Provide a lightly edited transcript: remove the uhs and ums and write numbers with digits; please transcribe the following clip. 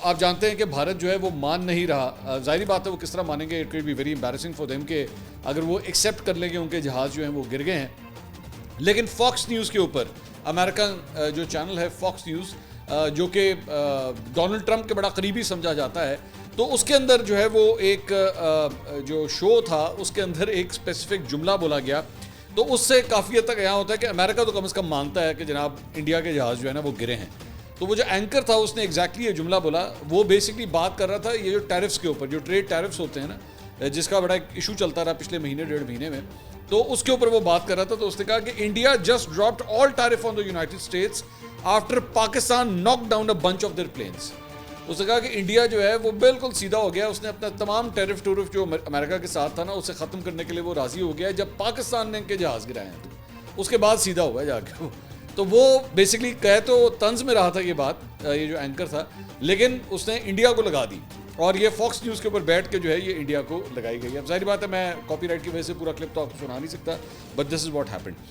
आप जानते हैं कि भारत जो है वो मान नहीं रहा। ज़ाहिर बात है वो किस तरह मानेंगे, it will be very embarrassing for them कि अगर वो एक्सेप्ट कर लेंगे उनके जहाज़ जो हैं वो गिर गए हैं। लेकिन फॉक्स न्यूज़ के ऊपर, अमेरिकन जो चैनल है फॉक्स न्यूज़, जो कि डोनाल्ड ट्रंप के बड़ा करीबी समझा जाता है, तो उसके अंदर जो है वो एक जो शो था उसके अंदर एक स्पेसिफिक जुमला बोला गया। तो उससे काफ़ी हद तक यहाँ होता है कि अमेरिका तो कम से कम मानता है कि जनाब इंडिया के जहाज़ जो है ना वो गिरे हैं। तो वो जो एंकर था उसने एग्जैक्टली ये जुमला बोला। वो बेसिकली बात कर रहा था ये जो टैरिफ्स के ऊपर, जो ट्रेड टैरिफ्स होते हैं ना, जिसका बड़ा एक इशू चलता रहा पिछले महीने डेढ़ महीने में, तो उसके ऊपर वो बात कर रहा था। तो उसने कहा कि India just dropped all tariff on the United States after Pakistan knock down a bunch of their planes. उसने कहा कि इंडिया जो है वो बिल्कुल सीधा हो गया, उसने अपना तमाम टैरिफ टूरिफ जो अमेरिका के साथ था ना उसे ख़त्म करने के लिए वो राज़ी हो गया जब पाकिस्तान ने इनके जहाज़ गिराए हैं, तो उसके बाद सीधा हुआ है जाके वो। तो वो बेसिकली कह तो तंज में रहा था ये बात, ये जो एंकर था, लेकिन उसने इंडिया को लगा दी और ये फॉक्स न्यूज़ के ऊपर बैठ के जो है ये इंडिया को लगाई गई। अब जाहिर बात है मैं कॉपीराइट की वजह से पूरा क्लिप तो आपको सुना नहीं सकता, but this is what happened.